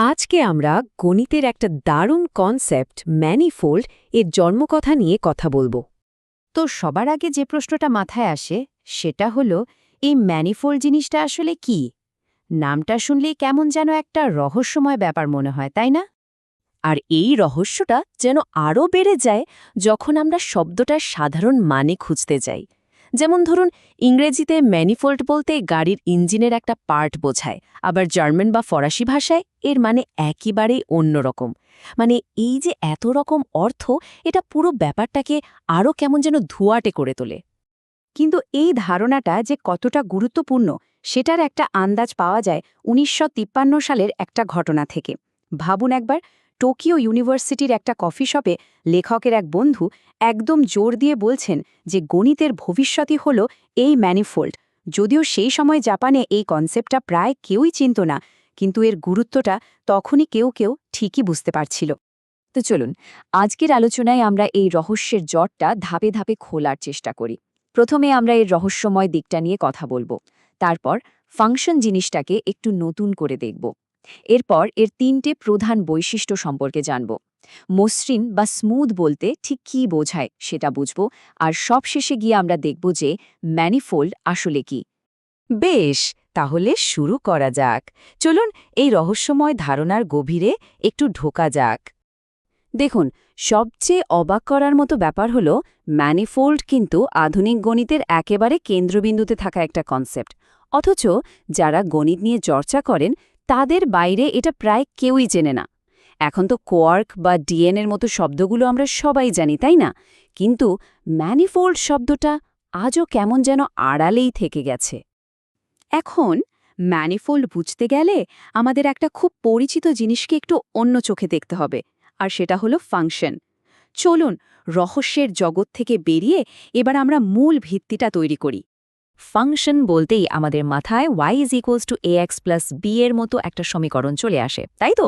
আজকে আমরা গণিতের একটা দারুণ কনসেপ্ট ম্যানিফোল্ড এর জন্মকথা নিয়ে কথা বলবো। তো সবার আগে যে প্রশ্নটা মাথায় আসে সেটা হলো এই ম্যানিফোল্ড জিনিসটা আসলে কি। নামটা শুনলেই কেমন যেন একটা রহস্যময় ব্যাপার মনে হয়, তাই না? আর এই রহস্যটা যেন আরও বেড়ে যায় যখন আমরা শব্দটার সাধারণ মানে খুঁজতে যাই। যেমন ধরুন, ইংরেজিতে ম্যানিফোল্ড বলতে গাড়ির ইঞ্জিনের একটা পার্ট বোঝায়, আবার জার্মান বা ফরাসি ভাষায় এর মানে একেবারেই অন্যরকম। মানে এই যে এত রকম অর্থ, এটা পুরো ব্যাপারটাকে আরও কেমন যেন ধোঁয়াটে করে তোলে। কিন্তু এই ধারণাটা যে কতটা গুরুত্বপূর্ণ সেটার একটা আন্দাজ পাওয়া যায় ১৯৫৩ সালের একটা ঘটনা থেকে। ভাবুন একবার, টোকিও ইউনিভার্সিটির একটা কফি শপে লেখকের এক বন্ধু একদম জোর দিয়ে বলছেন যে গণিতের ভবিষ্যৎই হল এই ম্যানিফোল্ড। যদিও সেই সময় জাপানে এই কনসেপ্টটা প্রায় কেউই চিনত না, কিন্তু এর গুরুত্বটা তখনই কেউ কেউ ঠিকই বুঝতে পারছিল। তো চলুন, আজকের আলোচনায় আমরা এই রহস্যের জটটা ধাপে ধাপে খোলার চেষ্টা করি। প্রথমে আমরা এর রহস্যময় দিকটা নিয়ে কথা বলবো, তারপর ফাংশন জিনিসটাকে একটু নতুন করে দেখব, এরপর এর তিনটে প্রধান বৈশিষ্ট্য সম্পর্কে জানব, মসৃণ বা স্মুথ বলতে ঠিক কী বোঝায় সেটা বুঝব, আর সবশেষে গিয়ে আমরা দেখব যে ম্যানিফোল্ড আসলে কি। বেশ, তাহলে শুরু করা যাক। চলুন এই রহস্যময় ধারণার গভীরে একটু ঢোকা যাক। দেখুন, সবচেয়ে অবাক করার মতো ব্যাপার হল ম্যানিফোল্ড কিন্তু আধুনিক গণিতের একেবারে কেন্দ্রবিন্দুতে থাকা একটা কনসেপ্ট, অথচ যারা গণিত নিয়ে চর্চা করেন তাদের বাইরে এটা প্রায় কেউই চেনে না। এখন তো কোয়ার্ক বা ডিএনএর মতো শব্দগুলো আমরা সবাই জানি, তাই না? কিন্তু ম্যানিফোল্ড শব্দটা আজও কেমন যেন আড়ালেই থেকে গেছে। এখন ম্যানিফোল্ড বুঝতে গেলে আমাদের একটা খুব পরিচিত জিনিসকে একটু অন্য চোখে দেখতে হবে, আর সেটা হলো ফাংশন। চলুন রহস্যের জগৎ থেকে বেরিয়ে এবার আমরা মূল ভিত্তিটা তৈরি করি। ফাংশন বলতেই আমাদের মাথায় y = ax + b এর মতো একটা সমীকরণ চলে আসে, তাই তো?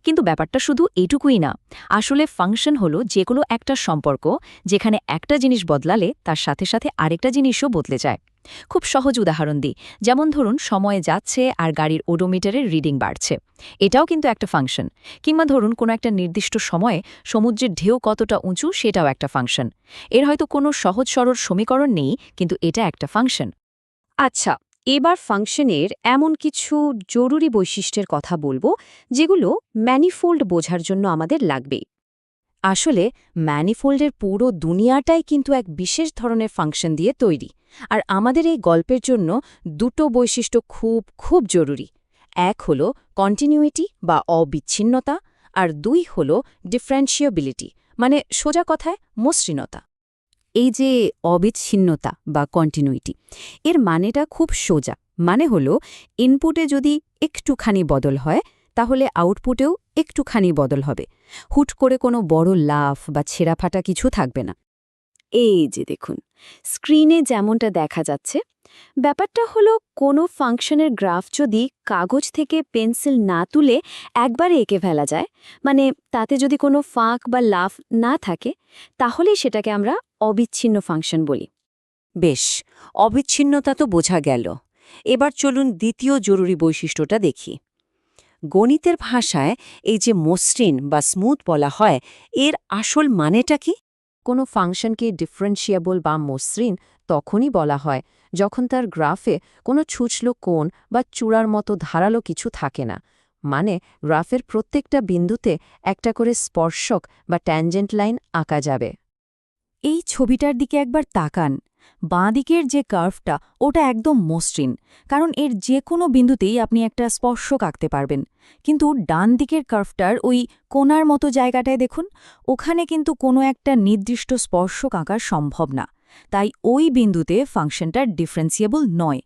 কিন্তু ব্যাপারটা শুধু এটুকুই না। আসলে ফাংশন হলো যেগুলো একটা সম্পর্ক যেখানে একটা জিনিস বদলালে তার সাথে সাথে আরেকটা জিনিসও বদলে যায়। খুব সহজ উদাহরণ দিই, যেমন ধরুন সময় যাচ্ছে আর গাড়ির ওডোমিটারের রিডিং বাড়ছে, এটাও কিন্তু একটা ফাংশন। কিংবা ধরুন কোনো একটা নির্দিষ্ট সময়ে সমুদ্রের ঢেউ কতটা উঁচু, সেটাও একটা ফাংশন। এর হয়তো কোনো সহজ সরল সমীকরণ নেই, কিন্তু এটা একটা ফাংশন। আচ্ছা, এবার ফাংশনের এমন কিছু জরুরি বৈশিষ্ট্যের কথা বলবো যেগুলো ম্যানিফোল্ড বোঝার জন্য আমাদের লাগবে। আসলে ম্যানিফোল্ডের পুরো দুনিয়াটাই কিন্তু এক বিশেষ ধরনের ফাংশন দিয়ে তৈরি, আর আমাদের এই গল্পের জন্য দুটো বৈশিষ্ট্য খুব খুব জরুরি। এক হলো কন্টিনিউইটি বা অবিচ্ছিন্নতা, আর দুই হলো ডিফারেন্সিয়েবিলিটি, মানে সোজা কথায় মসৃণতা। এই যে অবিচ্ছিন্নতা বা কন্টিনিউইটি, এর মানেটা খুব সোজা। মানে হলো ইনপুটে যদি একটুখানি বদল হয় তাহলে আউটপুটেও একটুখানি বদল হবে। হুট করে কোনো বড় লাফ বা ছেঁড়াফাটা কিছু থাকবে না। এই যে দেখুন, স্ক্রিনে যেমনটা দেখা যাচ্ছে, ব্যাপারটা হলো কোনো ফাংশনের গ্রাফ যদি কাগজ থেকে পেন্সিল না তুলে একবারে এঁকে ফেলা যায়, মানে তাতে যদি কোনো ফাঁক বা লাফ না থাকে, তাহলেই সেটাকে আমরা অবিচ্ছিন্ন ফাংশন বলি। বেশ, অবিচ্ছিন্নতা তো বোঝা গেল। এবার চলুন দ্বিতীয় জরুরি বৈশিষ্ট্যটা দেখি। গণিতের ভাষায় এই যে মসৃণ বা স্মুথ বলা হয়, এর আসল মানেটা কি? কোনো ফাংশনকে ডিফারেন্সিয়েবল বা মসৃণ তখনই বলা হয় যখন তার গ্রাফে কোনো ছুঁচলো কোণ বা চূড়ার মতো ধারালো কিছু থাকে না। মানে গ্রাফের প্রত্যেকটা বিন্দুতে একটা করে স্পর্শক বা ট্যানজেন্ট লাইন আঁকা যাবে। এই ছবিটার দিকে একবার তাকান। বাঁ দিকের যে কার্ভটা, ওটা একদম মসৃণ, কারণ এর যে কোনো বিন্দুতেই আপনি একটা স্পর্শক আঁকতে পারবেন। কিন্তু ডান দিকের কার্ভটার ওই কোণার মতো জায়গাটায় দেখুন, ওখানে কিন্তু কোনো একটা নির্দিষ্ট স্পর্শক আঁকা সম্ভব না। তাই ওই বিন্দুতে ফাংশনটা ডিফারেন্সিয়েবল নয়।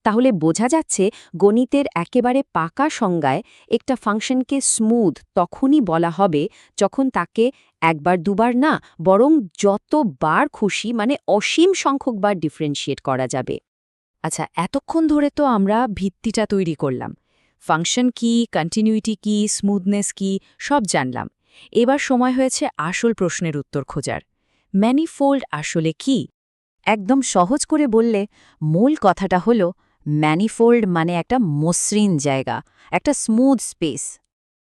তাহলে বোঝা যাচ্ছে গণিতের একেবারে পাকা সংজ্ঞায় একটা ফাংশনকে স্মুথ তখনই বলা হবে যখন তাকে একবার দুবার না, বরং যতবার খুশি, মানে অসীম সংখ্যকবার ডিফারেন্সিয়েট করা যাবে। আচ্ছা, এতক্ষণ ধরে তো আমরা ভিত্তিটা তৈরি করলাম। ফাংশন কি, কন্টিনিউইটি কি, স্মুথনেস কি, সব জানলাম। এবার সময় হয়েছে আসল প্রশ্নের উত্তর খোঁজার। ম্যানিফোল্ড আসলে কি? একদম সহজ করে বললে মূল কথাটা হলো ম্যানিফোল্ড মানে একটা মসৃণ জায়গা, একটা স্মুথ স্পেস।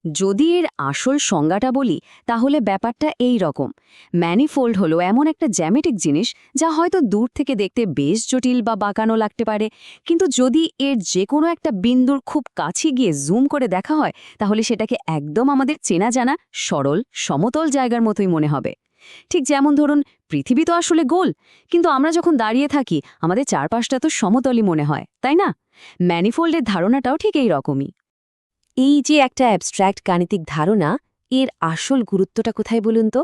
যদি এর আসল সংজ্ঞাটা বলি তাহলে ব্যাপারটা এই রকম। ম্যানিফোল্ড হলো এমন একটা জ্যামিতিক জিনিস যা হয়তো দূর থেকে দেখতে বেশ জটিল বা বাঁকানো লাগতে পারে, কিন্তু যদি এর যে কোনো একটা বিন্দুর খুব কাছে গিয়ে জুম করে দেখা হয় তাহলে সেটাকে একদম আমাদের চেনা জানা সরল সমতল জায়গার মতোই মনে হবে। ঠিক যেমন ধরুন, পৃথিবী তো আসলে গোল, কিন্তু আমরা যখন দাঁড়িয়ে থাকি আমাদের চারপাশটা তো সমতলই মনে হয়, তাই না? ম্যানিফোল্ডের ধারণাটাও ঠিক এই রকমই। এই যে একটা অ্যাবস্ট্র্যাক্ট গাণিতিক ধারণা, এর আসল গুরুত্বটা কোথায় বলুন তো?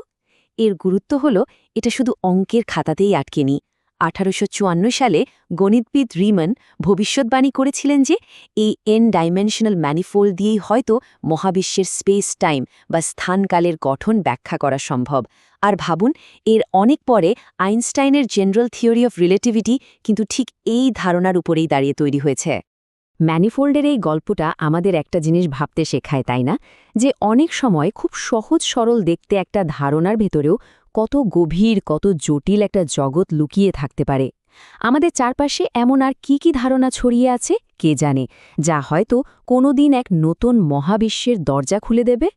এর গুরুত্ব হলো এটা শুধু অঙ্কের খাতাতেই আটকে নি। 1854 সালে গণিতবিদ রিমন ভবিষ্যৎবাণী করেছিলেন যে এই ডাইমেনশনাল ম্যানিফোল্ড দিয়েই হয়তো মহাবিশ্বের স্পেস টাইম বা স্থানকালের গঠন ব্যাখ্যা করা সম্ভব। আর ভাবুন, এর অনেক পরে আইনস্টাইনের জেনারেল থিওরি অফ রিলেটিভিটি কিন্তু ঠিক এই ধারণার উপরেই দাঁড়িয়ে তৈরি হয়েছে। ম্যানিফোল্ডের এই গল্পটা আমাদের একটা জিনিস ভাবতে শেখায়, তাই না? যে অনেক সময় খুব সহজ সরল দেখতে একটা ধারণার ভেতরেও কত গভীর, কত জটিল একটা জগৎ লুকিয়ে থাকতে পারে। আমাদের চারপাশে এমন আর কি ধারণা ছড়িয়ে আছে কে জানে, যা হয়তো কোনোদিন এক নতুন মহাবিশ্বের দরজা খুলে দেবে।